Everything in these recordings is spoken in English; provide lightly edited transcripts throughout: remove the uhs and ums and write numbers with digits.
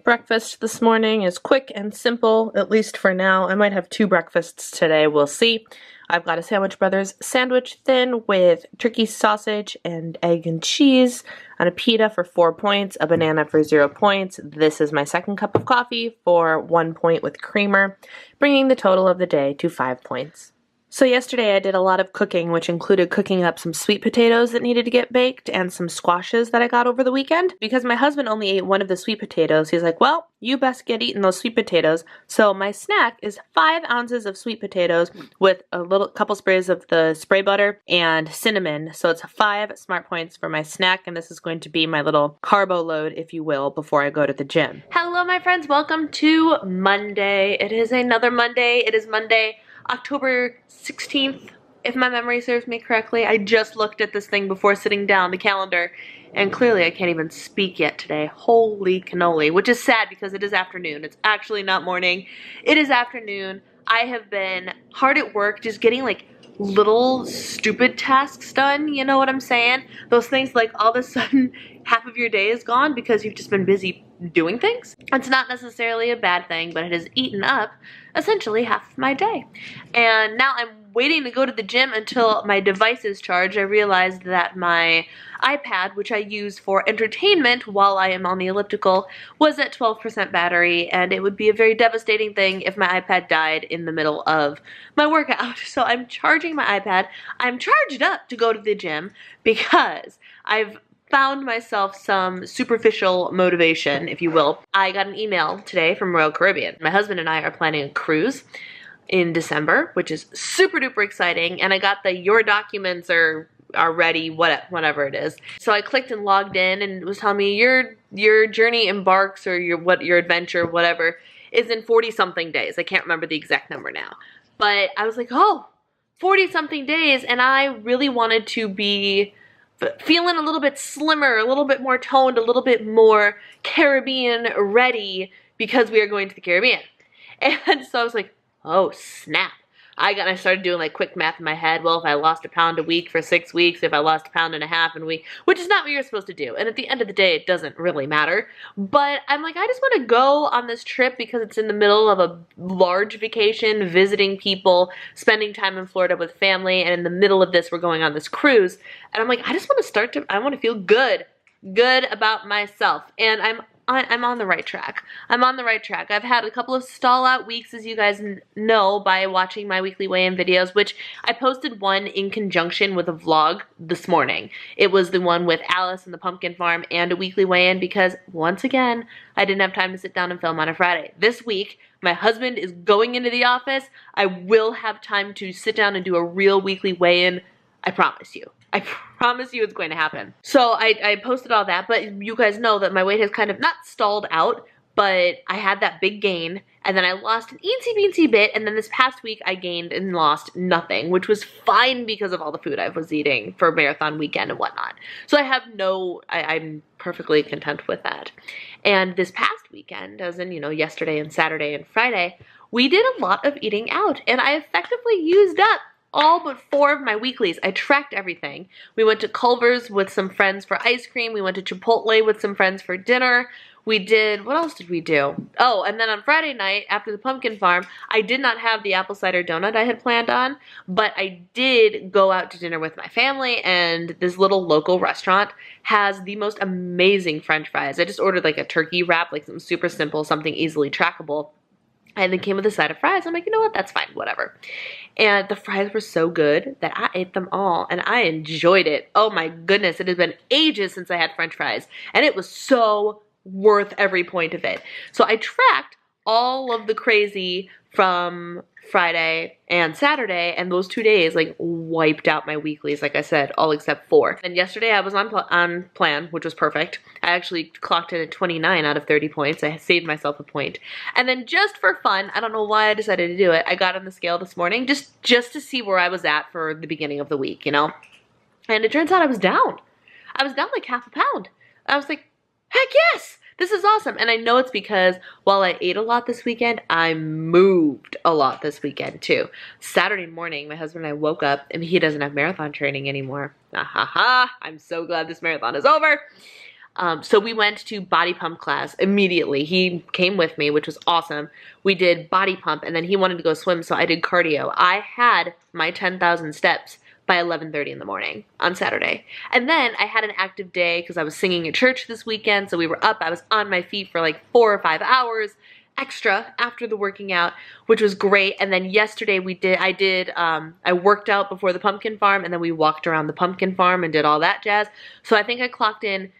Breakfast this morning is quick and simple, at least for now. I might have two breakfasts today, we'll see. I've got a Sandwich Brothers sandwich thin with turkey sausage and egg and cheese, and a pita for 4 points, a banana for 0 points. This is my second cup of coffee for 1 point with creamer, bringing the total of the day to 5 points. So yesterday I did a lot of cooking, which included cooking up some sweet potatoes that needed to get baked and some squashes that I got over the weekend. Because my husband only ate one of the sweet potatoes, he's like, well, you best get eating those sweet potatoes. So my snack is 5 ounces of sweet potatoes with a couple sprays of the spray butter and cinnamon. So it's 5 smart points for my snack, and this is going to be my little carbo load, if you will, before I go to the gym. Hello, my friends. Welcome to Monday. It is another Monday. It is Monday, October 16th, if my memory serves me correctly. I just looked at this thing before sitting down, the calendar, and clearly I can't even speak yet today. Holy cannoli, which is sad because it is afternoon. It's actually not morning. It is afternoon. I have been hard at work just getting like little stupid tasks done, you know what I'm saying? Those things like all of a sudden half of your day is gone because you've just been busy doing things. It's not necessarily a bad thing, but it has eaten up essentially half of my day. And now I'm waiting to go to the gym until my device is charged. I realized that my iPad, which I use for entertainment while I am on the elliptical, was at 12% battery, and it would be a very devastating thing if my iPad died in the middle of my workout. So I'm charging my iPad. I'm charged up to go to the gym because I've found myself some superficial motivation, if you will. I got an email today from Royal Caribbean. My husband and I are planning a cruise in December, which is super duper exciting, and I got the your documents are ready, whatever it is. So I clicked and logged in, and it was telling me your journey embarks, or your adventure, whatever, is in 40-something days. I can't remember the exact number now. But I was like, oh, 40-something days, and I really wanted to be feeling a little bit slimmer, a little bit more toned, a little bit more Caribbean ready because we are going to the Caribbean. And so I was like, oh snap. I started doing like quick math in my head. Well, if I lost a pound a week for 6 weeks, if I lost a pound and a half in a week, which is not what you're supposed to do. And at the end of the day, it doesn't really matter. But I'm like, I just want to go on this trip because it's in the middle of a large vacation, visiting people, spending time in Florida with family. And in the middle of this, we're going on this cruise. And I'm like, I just want to I want to feel good about myself. And I'm on the right track. I'm on the right track. I've had a couple of stall out weeks, as you guys know by watching my weekly weigh-in videos, which I posted one in conjunction with a vlog this morning. It was the one with Alice and the pumpkin farm and a weekly weigh-in because, once again, I didn't have time to sit down and film on a Friday. This week, my husband is going into the office. I will have time to sit down and do a real weekly weigh-in. I promise you. I promise you it's going to happen. So I posted all that, but you guys know that my weight has kind of not stalled out, but I had that big gain, and then I lost an eensy-beensy bit, and then this past week I gained and lost nothing, which was fine because of all the food I was eating for marathon weekend and whatnot. So I'm perfectly content with that. And this past weekend, as in, yesterday and Saturday and Friday, we did a lot of eating out, and I effectively used up all but 4 of my weeklies. I tracked everything. We went to Culver's with some friends for ice cream. We went to Chipotle with some friends for dinner. What else did we do? Oh, and then on Friday night, after the pumpkin farm, I did not have the apple cider donut I had planned on, but I did go out to dinner with my family, and this little local restaurant has the most amazing French fries. I just ordered like a turkey wrap, like something super simple, something easily trackable. And then came with a side of fries. I'm like, you know what? That's fine. Whatever. And the fries were so good that I ate them all. And I enjoyed it. Oh my goodness. It has been ages since I had French fries. And it was so worth every point of it. So I tracked all of the crazy from Friday and Saturday, and those 2 days like wiped out my weeklies, like I said, all except 4. And yesterday I was on plan, which was perfect. I actually clocked in at 29 out of 30 points. I saved myself a point. And then just for fun, I don't know why I decided to do it, I got on the scale this morning just to see where I was at for the beginning of the week, And it turns out I was down. I was down like half a pound. I was like, heck yes! This is awesome. And I know it's because while I ate a lot this weekend, I moved a lot this weekend too. Saturday morning, my husband and I woke up and he doesn't have marathon training anymore. I'm so glad this marathon is over. So we went to body pump class immediately. He came with me, which was awesome. We did body pump, and then he wanted to go swim, so I did cardio. I had my 10,000 steps by 11:30 in the morning on Saturday. And then I had an active day because I was singing at church this weekend, so we were up. I was on my feet for like 4 or 5 hours extra after the working out, which was great. And then yesterday I worked out before the pumpkin farm, and then we walked around the pumpkin farm and did all that jazz. So I think I clocked in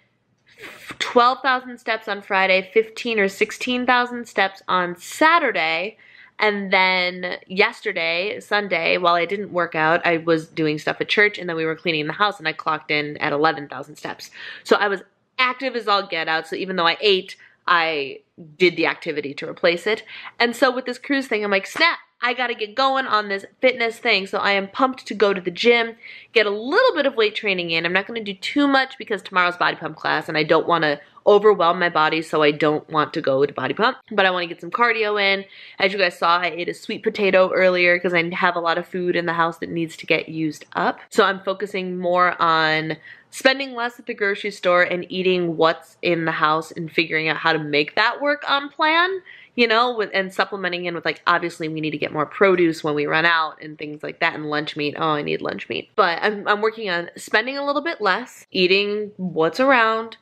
12,000 steps on Friday, 15 or 16,000 steps on Saturday, and then yesterday, Sunday, while I didn't work out, I was doing stuff at church, and then we were cleaning the house, and I clocked in at 11,000 steps. So I was active as all get out, so even though I ate, I did the activity to replace it. And so with this cruise thing, I'm like, snap, I gotta get going on this fitness thing. So I am pumped to go to the gym, get a little bit of weight training in. I'm not gonna do too much because tomorrow's body pump class and I don't wanna overwhelm my body, so I don't want to go to body pump. But I wanna get some cardio in. As you guys saw, I ate a sweet potato earlier because I have a lot of food in the house that needs to get used up. So I'm focusing more on spending less at the grocery store and eating what's in the house and figuring out how to make that work on plan, you know, and supplementing in with, like, obviously we need to get more produce when we run out and things like that, and lunch meat. Oh, I need lunch meat. But I'm working on spending a little bit less, eating what's around,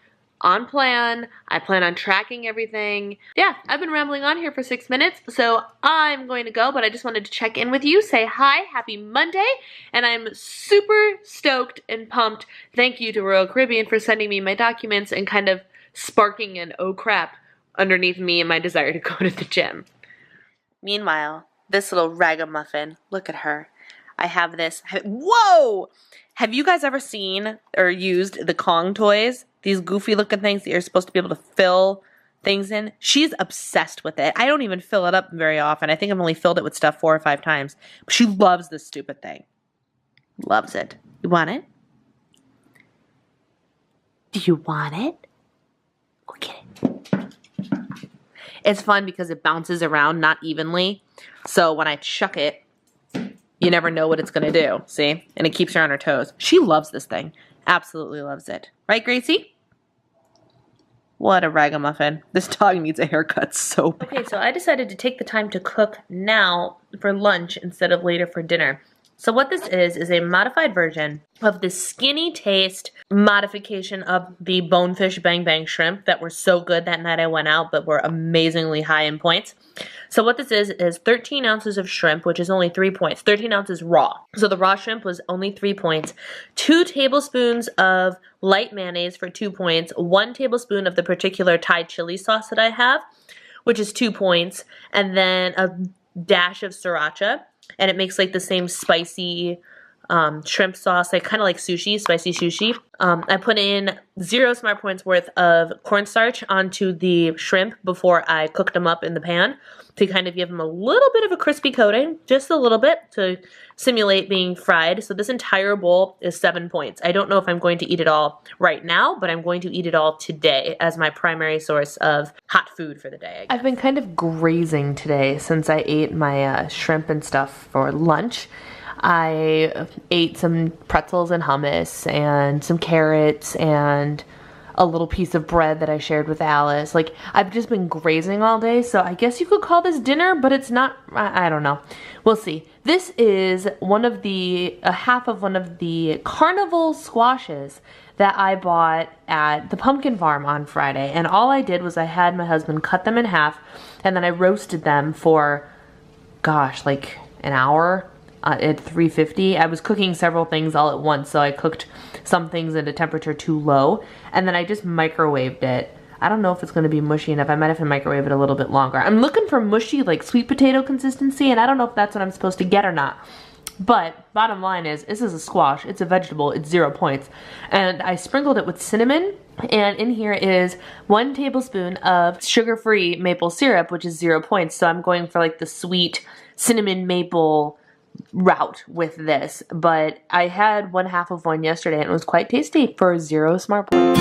on plan. I plan on tracking everything. Yeah, I've been rambling on here for 6 minutes, so I'm going to go, but I just wanted to check in with you, say hi, happy Monday, and I'm super stoked and pumped. Thank you to Royal Caribbean for sending me my documents and kind of sparking an oh crap underneath me and my desire to go to the gym. Meanwhile, this little ragamuffin, look at her. I have this, whoa! Have you guys ever seen or used the Kong toys? These goofy looking things that you're supposed to be able to fill things in? She's obsessed with it. I don't even fill it up very often. I think I've only filled it with stuff 4 or 5 times. But she loves this stupid thing. Loves it. You want it? Do you want it? Go get it. It's fun because it bounces around not evenly. So when I chuck it, you never know what it's going to do, see? And it keeps her on her toes. She loves this thing. Absolutely loves it. Right, Gracie? What a ragamuffin. This dog needs a haircut so bad. Okay, so I decided to take the time to cook now for lunch instead of later for dinner. So what this is a modified version of the Skinny Taste modification of the Bonefish Bang Bang shrimp that were so good that night I went out, but were amazingly high in points. So what this is 13 ounces of shrimp, which is only 3 points. 13 ounces raw. So the raw shrimp was only 3 points. 2 tablespoons of light mayonnaise for 2 points. 1 tablespoon of the particular Thai chili sauce that I have, which is 2 points. And then a dash of sriracha. And it makes like the same spicy shrimp sauce, like kind of like sushi, spicy sushi. I put in 0 smart points worth of cornstarch onto the shrimp before I cooked them up in the pan to kind of give them a little bit of a crispy coating, just a little bit to simulate being fried. So this entire bowl is 7 points. I don't know if I'm going to eat it all right now, but I'm going to eat it all today as my primary source of hot food for the day. I've been kind of grazing today since I ate my shrimp and stuff for lunch. I ate some pretzels and hummus and some carrots and a little piece of bread that I shared with Alice. Like, I've just been grazing all day, so I guess you could call this dinner, but it's not, I don't know. We'll see. This is half of one of the carnival squashes that I bought at the pumpkin farm on Friday. And all I did was I had my husband cut them in half, and then I roasted them for, gosh, like an hour. At 350. I was cooking several things all at once, so I cooked some things at a temperature too low, and then I just microwaved it. I don't know if it's going to be mushy enough. I might have to microwave it a little bit longer. I'm looking for mushy, like sweet potato consistency, and I don't know if that's what I'm supposed to get or not. But bottom line is, this is a squash. It's a vegetable. It's 0 points. And I sprinkled it with cinnamon, and in here is 1 tablespoon of sugar-free maple syrup, which is 0 points. So I'm going for like the sweet cinnamon maple route with this, but I had 1/2 of one yesterday and it was quite tasty for 0 smart points.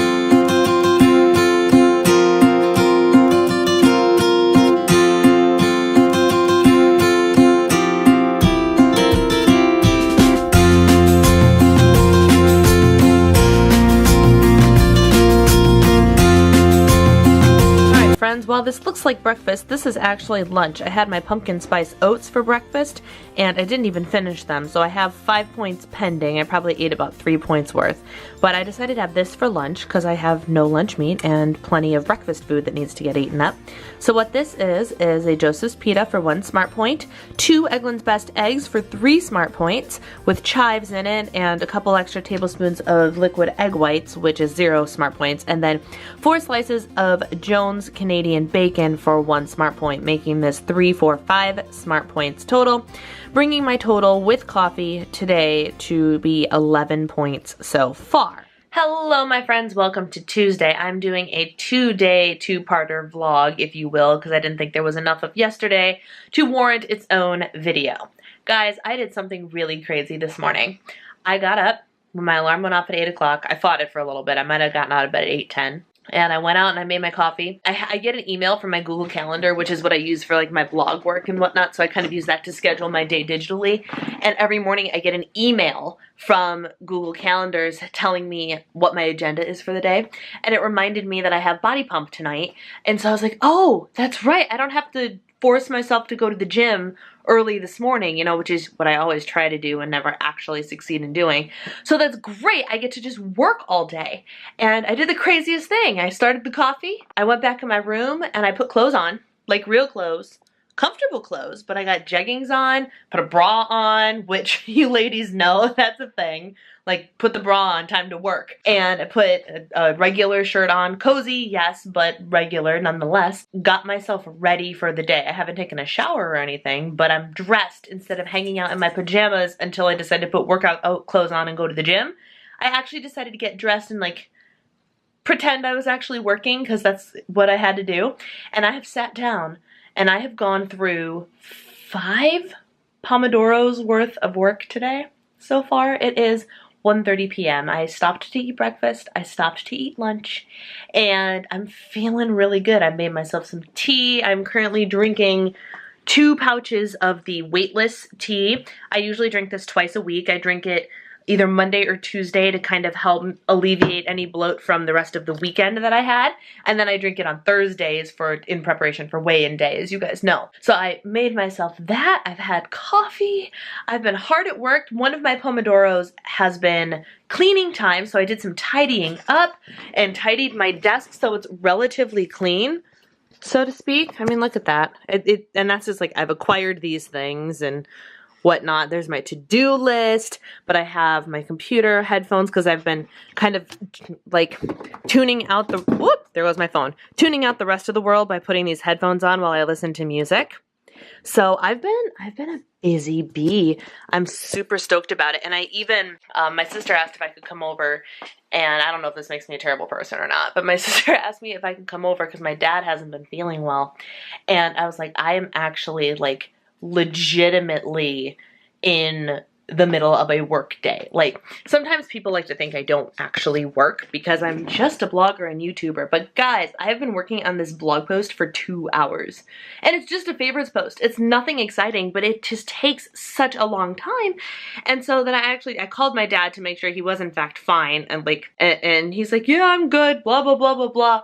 while this looks like breakfast, this is actually lunch. I had my pumpkin spice oats for breakfast, and I didn't even finish them, so I have 5 points pending. I probably ate about 3 points worth. But I decided to have this for lunch because I have no lunch meat and plenty of breakfast food that needs to get eaten up. So what this is a Joseph's Pita for 1 smart point, 2 Eggland's Best eggs for 3 smart points, with chives in it, and a couple extra tablespoons of liquid egg whites, which is 0 smart points, and then 4 slices of Jones Canadian bacon for 1 smart point, making this 3, 4, 5 smart points total, bringing my total with coffee today to be 11 points so far. Hello my friends, welcome to Tuesday. I'm doing a 2-day, 2-parter vlog, if you will, because I didn't think there was enough of yesterday to warrant its own video. Guys, I did something really crazy this morning. I got up when my alarm went off at 8 o'clock. I fought it for a little bit. I might have gotten out of bed at 8:10. And I went out and I made my coffee. I get an email from my Google Calendar, which is what I use for like my blog work and whatnot, so I kind of use that to schedule my day digitally. And every morning I get an email from Google Calendars telling me what my agenda is for the day. And it reminded me that I have body pump tonight. And so I was like, oh, that's right. I don't have to force myself to go to the gym early this morning, you know, which is what I always try to do and never actually succeed in doing. So that's great. I get to just work all day. And I did the craziest thing. I started the coffee, I went back in my room, and I put clothes on, like real clothes, comfortable clothes, but I got jeggings on, put a bra on, which you ladies know that's a thing. Like, put the bra on, time to work. And I put a regular shirt on, cozy, yes, but regular nonetheless. Got myself ready for the day. I haven't taken a shower or anything, but I'm dressed instead of hanging out in my pajamas until I decide to put workout clothes on and go to the gym. I actually decided to get dressed and like pretend I was actually working because that's what I had to do. And I have sat down and I have gone through 5 Pomodoros worth of work today so far. It is 1:30 p.m. I stopped to eat breakfast, I stopped to eat lunch, and I'm feeling really good. I made myself some tea. I'm currently drinking 2 pouches of the weightless tea. I usually drink this twice a week. I drink it either Monday or Tuesday to kind of help alleviate any bloat from the rest of the weekend that I had. And then I drink it on Thursdays in preparation for weigh-in day, as you guys know. So I made myself that. I've had coffee. I've been hard at work. One of my Pomodoros has been cleaning time, so I did some tidying up and tidied my desk so it's relatively clean, so to speak. I mean, look at that. And that's just like, I've acquired these things and whatnot. There's my to-do list, but I have my computer, headphones, because I've been kind of like tuning out the, whoop, there goes my phone, tuning out the rest of the world by putting these headphones on while I listen to music. So I've been a busy bee. I'm super stoked about it. And I even, my sister asked if I could come over, and I don't know if this makes me a terrible person or not, but my sister asked me if I could come over because my dad hasn't been feeling well. And I was like, I am actually like legitimately in the middle of a work day. Like, sometimes people like to think I don't actually work because I'm just a blogger and YouTuber, but guys, I have been working on this blog post for 2 hours, and it's just a favorites post. It's nothing exciting, but it just takes such a long time. And so then I called my dad to make sure he was in fact fine, and like, and he's like, yeah, I'm good, blah, blah, blah, blah, blah.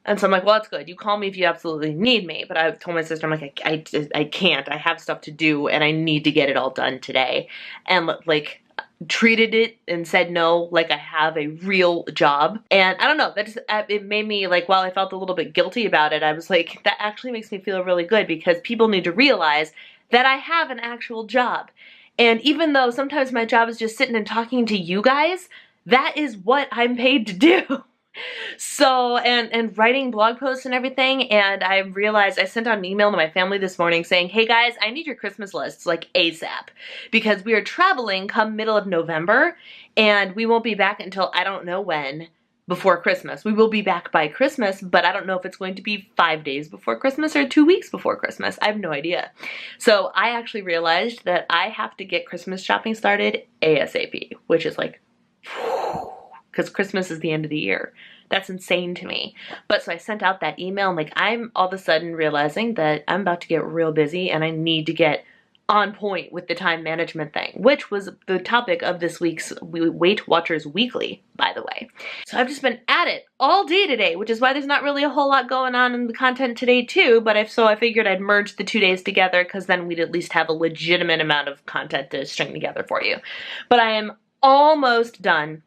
And so I'm like, well, that's good. You call me if you absolutely need me. But I told my sister, I'm like, I can't. I have stuff to do, and I need to get it all done today. And like, treated it and said no like I have a real job. And I don't know, that just, it made me like, while I felt a little bit guilty about it, I was like, that actually makes me feel really good because people need to realize that I have an actual job. And even though sometimes my job is just sitting and talking to you guys, that is what I'm paid to do. So, and writing blog posts and everything, and I realized I sent out an email to my family this morning saying, hey guys, I need your Christmas lists like ASAP because we are traveling come middle of November and we won't be back until I don't know when before Christmas. We will be back by Christmas, but I don't know if it's going to be 5 days before Christmas or 2 weeks before Christmas. I have no idea. So I actually realized that I have to get Christmas shopping started ASAP, which is like, because Christmas is the end of the year. That's insane to me. But so I sent out that email, and like, I'm all of a sudden realizing that I'm about to get real busy and I need to get on point with the time management thing, which was the topic of this week's Weight Watchers Weekly, by the way. So I've just been at it all day today, which is why there's not really a whole lot going on in the content today too, but so I figured I'd merge the 2 days together because then we'd at least have a legitimate amount of content to string together for you. But I am almost done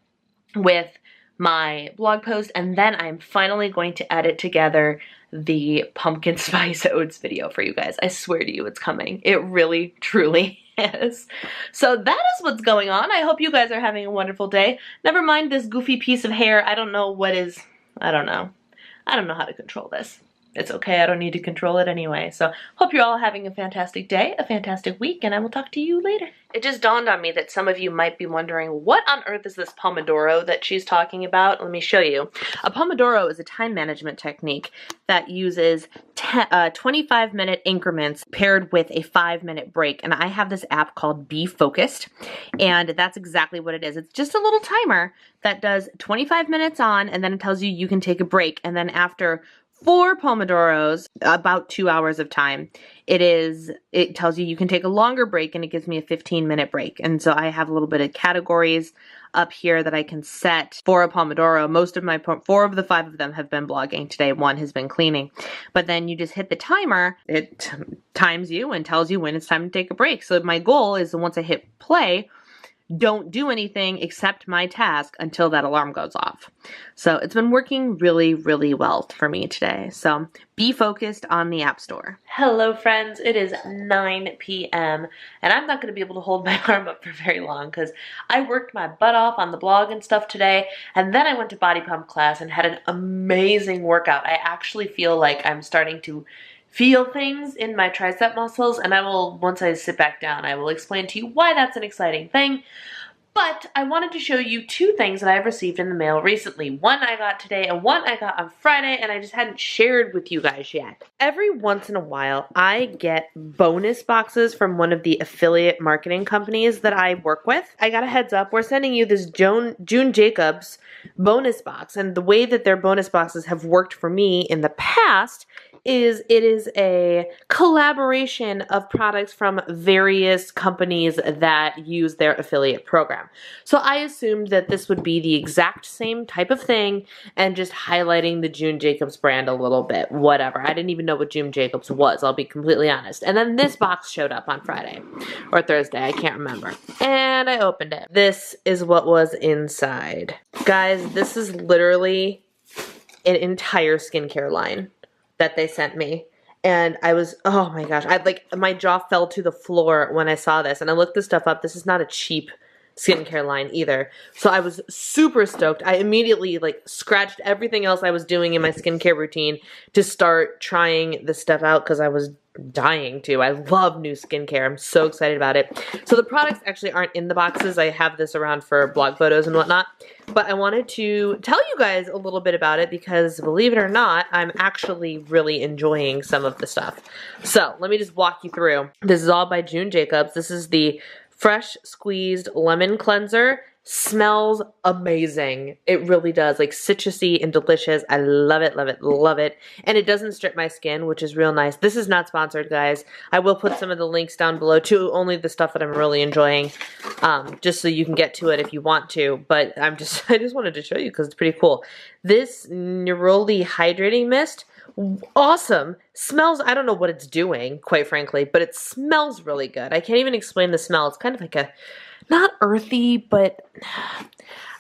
with my blog post, and then I'm finally going to edit together the pumpkin spice oats video for you guys. I swear to you, it's coming. It really, truly is. So that is what's going on. I hope you guys are having a wonderful day. Never mind this goofy piece of hair. I don't know what is, I don't know how to control this. It's okay, I don't need to control it anyway. So hope you're all having a fantastic day, a fantastic week, and I will talk to you later. It just dawned on me that some of you might be wondering, what on earth is this Pomodoro that she's talking about? Let me show you. A Pomodoro is a time management technique that uses 25-minute increments paired with a 5-minute break. And I have this app called Be Focused, and that's exactly what it is. It's just a little timer that does 25 minutes on, and then it tells you you can take a break. And then after 4 Pomodoros, about 2 hours of time, it tells you can take a longer break, and it gives me a 15-minute break. And so I have a little bit of categories up here that I can set for a Pomodoro. Most of my 4 of the 5 of them have been blogging today. 1 has been cleaning. But then you just hit the timer, it times you and tells you when it's time to take a break. So my goal is that once I hit play, don't do anything except my task until that alarm goes off. So it's been working really, really well for me today. So Be Focused on the App Store. Hello friends, it is 9 p.m. and I'm not going to be able to hold my arm up for very long because I worked my butt off on the blog and stuff today, and then I went to body pump class and had an amazing workout. I actually feel like I'm starting to feel things in my tricep muscles, and I will, once I sit back down, I will explain to you why that's an exciting thing. But I wanted to show you 2 things that I've received in the mail recently. One I got today and one I got on Friday, and I just hadn't shared with you guys yet. Every once in a while, I get bonus boxes from one of the affiliate marketing companies that I work with. I got a heads up, we're sending you this June Jacobs bonus box, and the way that their bonus boxes have worked for me in the past is it is a collaboration of products from various companies that use their affiliate program. So I assumed that this would be the exact same type of thing and just highlighting the June Jacobs brand a little bit, whatever. I didn't even know what June Jacobs was, I'll be completely honest. And then this box showed up on Friday or Thursday, I can't remember. And I opened it. This is what was inside. Guys, this is literally an entire skincare line that they sent me. And I was, oh my gosh, my jaw fell to the floor when I saw this. And I looked this stuff up. This is not a cheap skincare line either. So I was super stoked. I immediately scratched everything else I was doing in my skincare routine to start trying this stuff out because I was dying to. I love new skincare. I'm so excited about it. So the products actually aren't in the boxes. I have this around for blog photos and whatnot. But I wanted to tell you guys a little bit about it because, believe it or not, I'm actually really enjoying some of the stuff. So let me just walk you through. This is all by June Jacobs. This is the Fresh Squeezed Lemon Cleanser. Smells amazing. It really does. Citrusy and delicious. I love it, love it, love it. And it doesn't strip my skin, which is real nice. This is not sponsored, guys. I will put some of the links down below to only the stuff that I'm really enjoying, just so you can get to it if you want to. But I just wanted to show you because it's pretty cool. This Neroli Hydrating Mist, awesome. Smells, I don't know what it's doing, quite frankly, but it smells really good. I can't even explain the smell. It's kind of like not earthy, but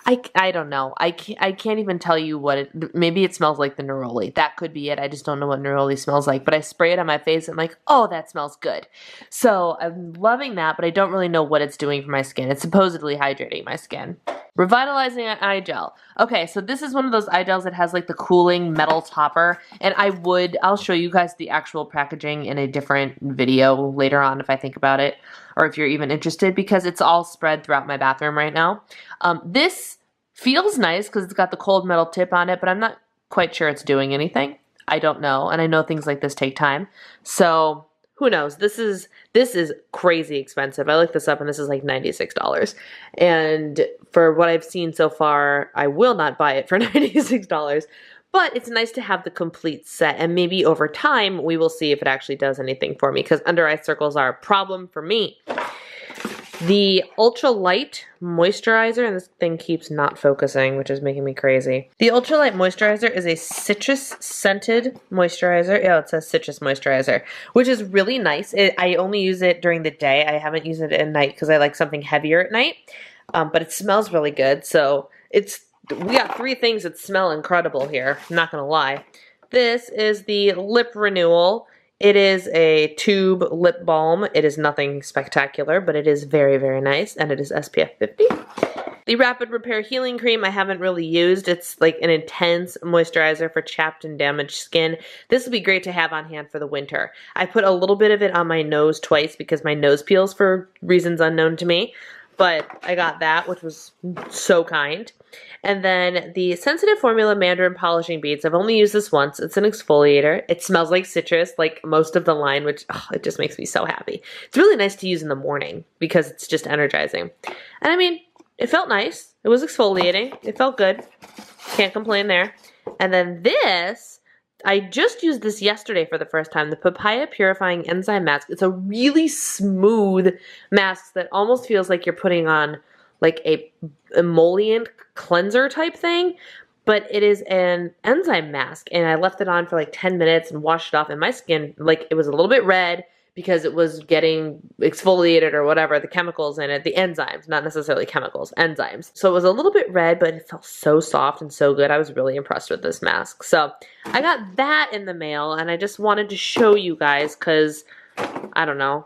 I don't know. I can't even tell you what it, maybe it smells like the neroli. That could be it. I just don't know what neroli smells like, but I spray it on my face and I'm like, oh, that smells good. So I'm loving that, but I don't really know what it's doing for my skin. It's supposedly hydrating my skin. Revitalizing eye gel. Okay, so this is one of those eye gels that has the cooling metal topper, and I'll show you guys the actual packaging in a different video later on if I think about it, or if you're even interested, because it's all spread throughout my bathroom right now. This feels nice because it's got the cold metal tip on it, but I'm not quite sure it's doing anything. I don't know, and I know things like this take time, so who knows? This is crazy expensive. I looked this up and this is like $96. And for what I've seen so far, I will not buy it for $96. But it's nice to have the complete set, and maybe over time we will see if it actually does anything for me, because under eye circles are a problem for me. The Ultra Light Moisturizer, and this thing keeps not focusing, which is making me crazy. The Ultra Light Moisturizer is a citrus scented moisturizer. Yeah, it says citrus moisturizer, which is really nice. I only use it during the day. I haven't used it at night because I like something heavier at night, but it smells really good. So we got 3 things that smell incredible here. I'm not gonna lie. This is the Lip Renewal. It is a tube lip balm. It is nothing spectacular, but it is very, very nice, and it is SPF 50. The Rapid Repair Healing Cream I haven't really used. It's like an intense moisturizer for chapped and damaged skin. This would be great to have on hand for the winter. I put a little bit of it on my nose twice because my nose peels for reasons unknown to me, but I got that, which was so kind. And then the Sensitive Formula Mandarin Polishing Beads. I've only used this once. It's an exfoliator. It smells like citrus, like most of the line, which it just makes me so happy. It's really nice to use in the morning because it's just energizing. And I mean, it felt nice. It was exfoliating. It felt good. Can't complain there. And then this, I just used this yesterday for the first time, the Papaya Purifying Enzyme Mask. It's a really smooth mask that almost feels like you're putting on like a emollient cleanser type thing, but it is an enzyme mask, and I left it on for like 10 minutes and washed it off, and my skin, like, it was a little bit red because it was getting exfoliated or whatever, the chemicals in it, the enzymes, not necessarily chemicals, enzymes. So it was a little bit red, but it felt so soft and so good. I was really impressed with this mask. So I got that in the mail, and I just wanted to show you guys because, I don't know,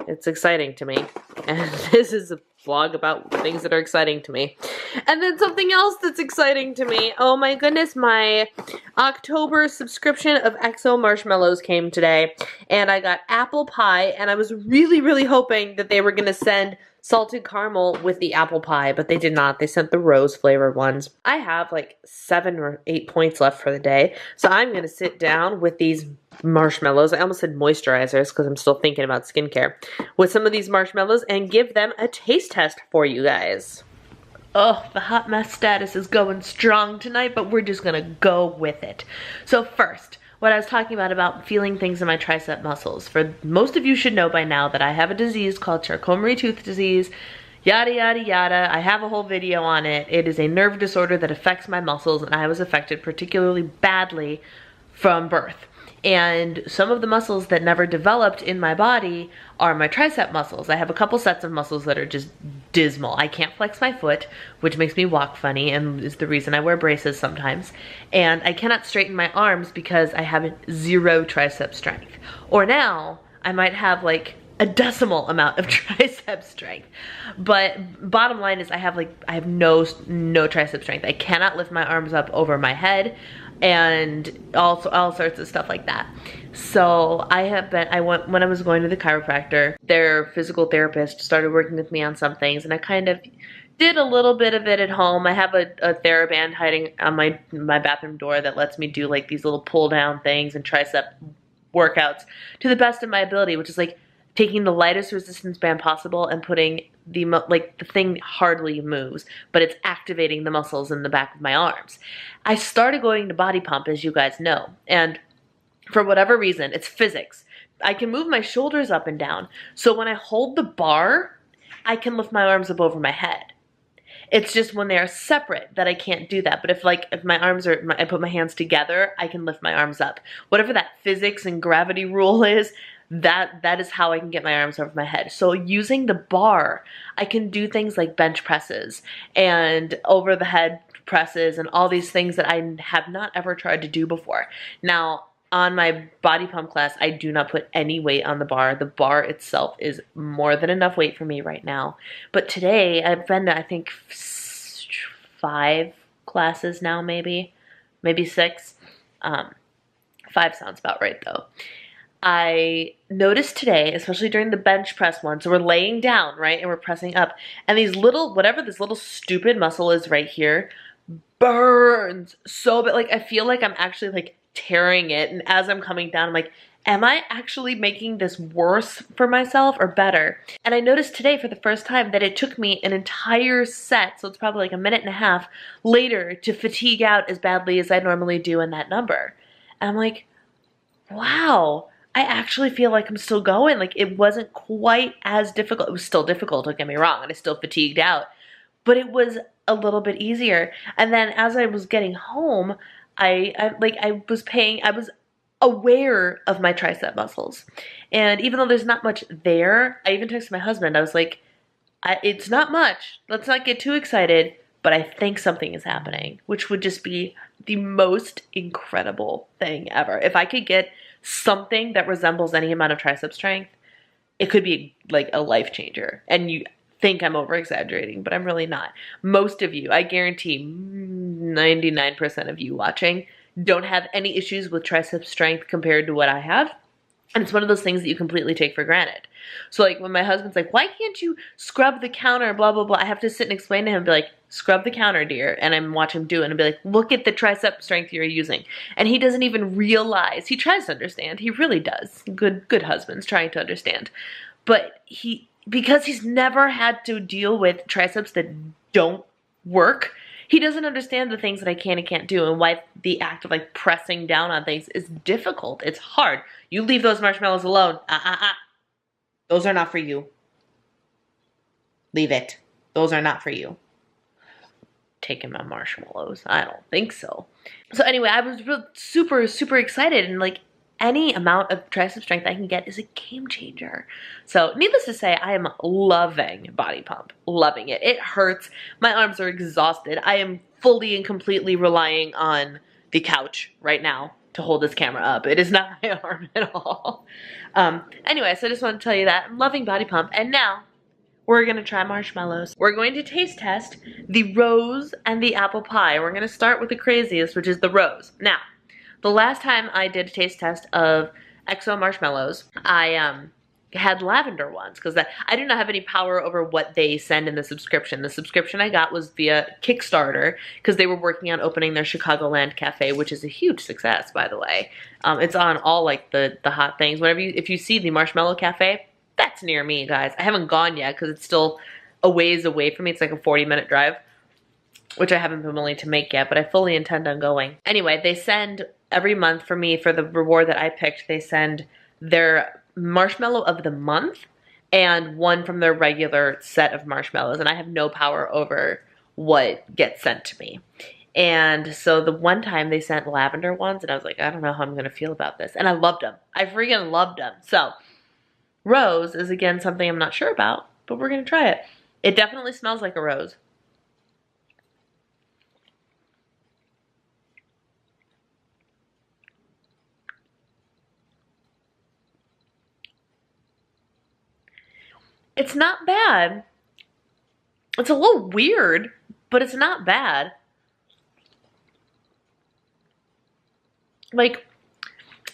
it's exciting to me. And this is a vlog about things that are exciting to me. And then something else that's exciting to me. Oh my goodness, my October subscription of XO marshmallows came today, and I got apple pie, and I was really, really hoping that they were going to send salted caramel with the apple pie, but they did not. They sent the rose flavored ones. I have like 7 or 8 points left for the day, so I'm going to sit down with these marshmallows. I almost said moisturizers because I'm still thinking about skincare. With some of these marshmallows and give them a taste test for you guys. Oh, the hot mess status is going strong tonight, but we're just going to go with it. So first, what I was talking about feeling things in my tricep muscles. For most of you should know by now that I have a disease called Charcot-Marie-Tooth disease, yada, yada, yada. I have a whole video on it. It is a nerve disorder that affects my muscles, and I was affected particularly badly from birth. And some of the muscles that never developed in my body are my tricep muscles. I have a couple sets of muscles that are just dismal. I can't flex my foot, which makes me walk funny and is the reason I wear braces sometimes. And I cannot straighten my arms because I have 0 tricep strength. Or now, I might have like a decimal amount of tricep strength. But bottom line is I have no tricep strength. I cannot lift my arms up over my head, and also all sorts of stuff like that. So when I was going to the chiropractor, their physical therapist started working with me on some things, and I kind of did a little bit of it at home. I have a TheraBand hiding on my bathroom door that lets me do like these little pull down things and tricep workouts to the best of my ability, which is like taking the lightest resistance band possible and putting the thing hardly moves, but it's activating the muscles in the back of my arms. I started going to body pump, as you guys know, and for whatever reason, it's physics. I can move my shoulders up and down, so when I hold the bar, I can lift my arms up over my head. It's just when they are separate that I can't do that. But if my arms are, I put my hands together, I can lift my arms up. Whatever that physics and gravity rule is, that is how I can get my arms over my head. So using the bar, I can do things like bench presses and over the head presses and all these things that I have not ever tried to do before. Now, on my body pump class, I do not put any weight on the bar. The bar itself is more than enough weight for me right now. But today, I've been to, I think, 5 classes now, maybe 6. 5 sounds about right, though. I noticed today, especially during the bench press one, so we're laying down, right, and we're pressing up, and these little, whatever this little stupid muscle is right here, burns so bad. Like, I feel like I'm actually, like, tearing it, and as I'm coming down, I'm like, am I actually making this worse for myself or better? And I noticed today for the first time that it took me an entire set, so it's probably like a minute and a half later, to fatigue out as badly as I normally do in that number. And I'm like, wow, I actually feel like I'm still going. Like, it wasn't quite as difficult. It was still difficult, don't get me wrong, and I still fatigued out, but it was a little bit easier. And then as I was getting home, I was aware of my tricep muscles. And even though there's not much there, I even texted my husband. I was like, it's not much. Let's not get too excited, but I think something is happening, which would just be the most incredible thing ever. If I could get something that resembles any amount of tricep strength, it could be like a life changer. And you think I'm over exaggerating, but I'm really not. Most of you, I guarantee 99% of you watching, don't have any issues with tricep strength compared to what I have. And it's one of those things that you completely take for granted. So like when my husband's like, why can't you scrub the counter, blah, blah, blah. I have to sit and explain to him, be like, scrub the counter, dear. And I'm watching him do it and be like, look at the tricep strength you're using. And he doesn't even realize. He tries to understand. He really does. Good husbands trying to understand. But because he's never had to deal with triceps that don't work, he doesn't understand the things that I can and can't do, and why the act of like pressing down on things is difficult. It's hard. You leave those marshmallows alone. Those are not for you. Leave it. Those are not for you. Taking my marshmallows. I don't think so. So anyway, I was super, super excited, and like any amount of tricep strength I can get is a game changer. So needless to say, I am loving Body Pump. Loving it. It hurts. My arms are exhausted. I am fully and completely relying on the couch right now to hold this camera up. It is not my arm at all. Anyway, so I just want to tell you that I'm loving Body Pump. And now we're going to try marshmallows. We're going to taste test the rose and the apple pie. We're going to start with the craziest, which is the rose. Now, the last time I did a taste test of XO marshmallows, I had lavender ones because I do not have any power over what they send in the subscription. The subscription I got was via Kickstarter because they were working on opening their Chicagoland cafe, which is a huge success, by the way. It's on all like the hot things. If you see the Marshmallow Cafe, that's near me, guys. I haven't gone yet because it's still a ways away from me. It's like a 40-minute drive, which I haven't been willing to make yet, but I fully intend on going. Anyway, they send every month for me, for the reward that I picked, they send their marshmallow of the month and one from their regular set of marshmallows. And I have no power over what gets sent to me. And so the one time they sent lavender ones, and I was like, I don't know how I'm going to feel about this. And I loved them. I freaking loved them. So rose is, again, something I'm not sure about, but we're going to try it. It definitely smells like a rose. It's not bad. It's a little weird, but it's not bad. Like,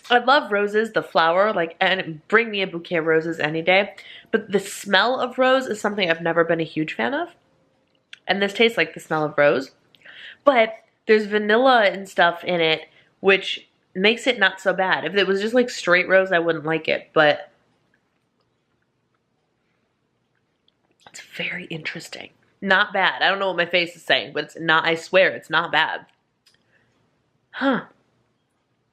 I love roses, the flower, like, and bring me a bouquet of roses any day. But the smell of rose is something I've never been a huge fan of. And this tastes like the smell of rose. But there's vanilla and stuff in it, which makes it not so bad. If it was just like straight rose, I wouldn't like it. But it's very interesting. Not bad. I don't know what my face is saying, but it's not, I swear, it's not bad. Huh.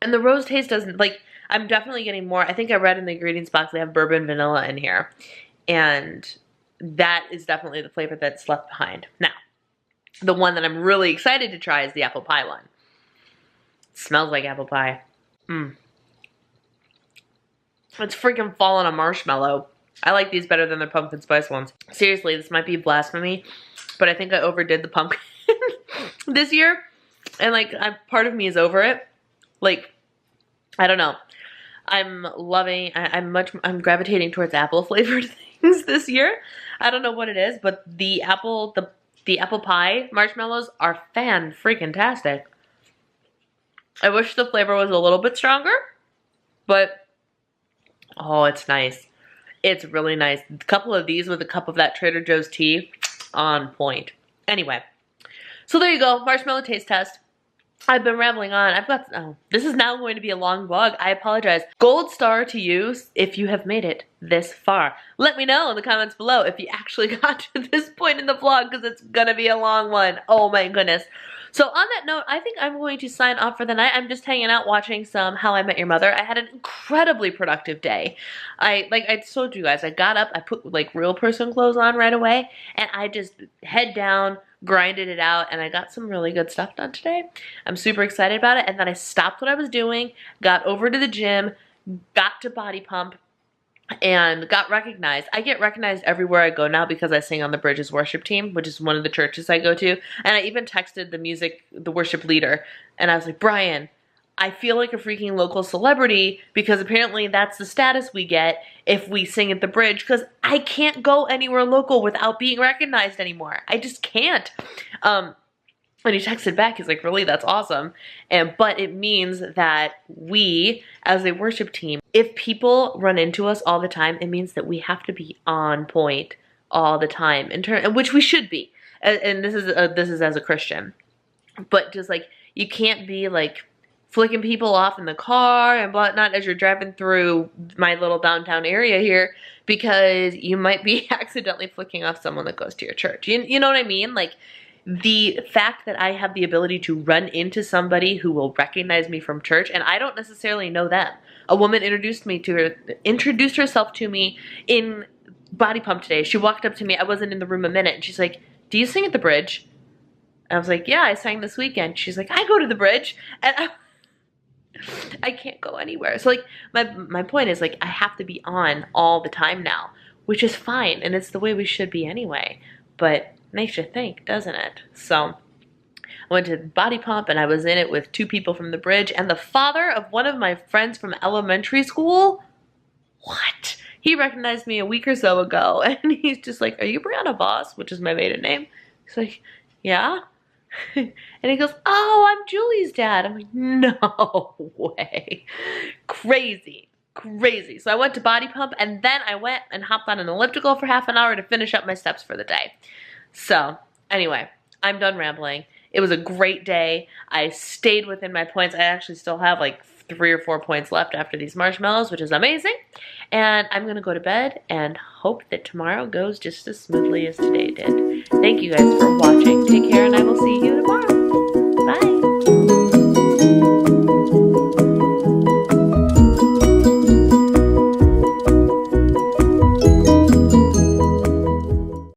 And the rose taste doesn't, like, I'm definitely getting more. I think I read in the ingredients box they have bourbon vanilla in here. And that is definitely the flavor that's left behind. Now, the one that I'm really excited to try is the apple pie one. It smells like apple pie. It's freaking falling a marshmallow. I like these better than the pumpkin spice ones. Seriously, this might be blasphemy, but I think I overdid the pumpkin this year. And like, part of me is over it. Like, I don't know. I'm loving, I'm gravitating towards apple flavored things this year. I don't know what it is, but the apple pie marshmallows are fan-freaking-tastic. I wish the flavor was a little bit stronger, but oh, it's nice. It's really nice. A couple of these with a cup of that Trader Joe's tea, on point. Anyway, so there you go, marshmallow taste test. I've been rambling on. This is now going to be a long vlog. I apologize. Gold star to you if you have made it this far. Let me know in the comments below if you actually got to this point in the vlog, because it's gonna be a long one. Oh my goodness. So on that note, I think I'm going to sign off for the night. I'm just hanging out watching some How I Met Your Mother. I had an incredibly productive day. I told you guys, I got up, I put like real person clothes on right away, and I just head down, grinded it out, and I got some really good stuff done today. I'm super excited about it. And then I stopped what I was doing, got over to the gym, got to body pump, and got recognized. I get recognized everywhere I go now because I sing on the Bridges worship team, which is one of the churches I go to. And I even texted the worship leader, and I was like, Brian, I feel like a freaking local celebrity, because apparently that's the status we get if we sing at the Bridge, because I can't go anywhere local without being recognized anymore. I just can't. And he texted back, he's like, really, that's awesome. But it means that we, as a worship team, if people run into us all the time, it means that we have to be on point all the time, which we should be. And this is as a Christian. But just like, you can't be like flicking people off in the car and whatnot as you're driving through my little downtown area here, because you might be accidentally flicking off someone that goes to your church. You know what I mean? Like, the fact that I have the ability to run into somebody who will recognize me from church, and I don't necessarily know them. A woman introduced herself to me in body pump today. She walked up to me. I wasn't in the room a minute, and she's like, do you sing at the Bridge? And I was like, yeah, I sang this weekend. She's like, I go to the Bridge, and I can't go anywhere. So like, my point is, like, I have to be on all the time now, which is fine, and it's the way we should be anyway. But makes you think, doesn't it? So I went to body pump, and I was in it with 2 people from the Bridge and the father of one of my friends from elementary school. What? He recognized me a week or so ago, and he's just like, are you Brianna Voss? Which is my maiden name. He's like, yeah. And he goes, oh, I'm Julie's dad. I'm like, no way. Crazy. Crazy. So I went to body pump, and then I went and hopped on an elliptical for half an hour to finish up my steps for the day. So anyway, I'm done rambling. It was a great day. I stayed within my points. I actually still have like 3 or 4 points left after these marshmallows, which is amazing. And I'm going to go to bed and hope that tomorrow goes just as smoothly as today did. Thank you guys for watching. Take care, and I will see you tomorrow.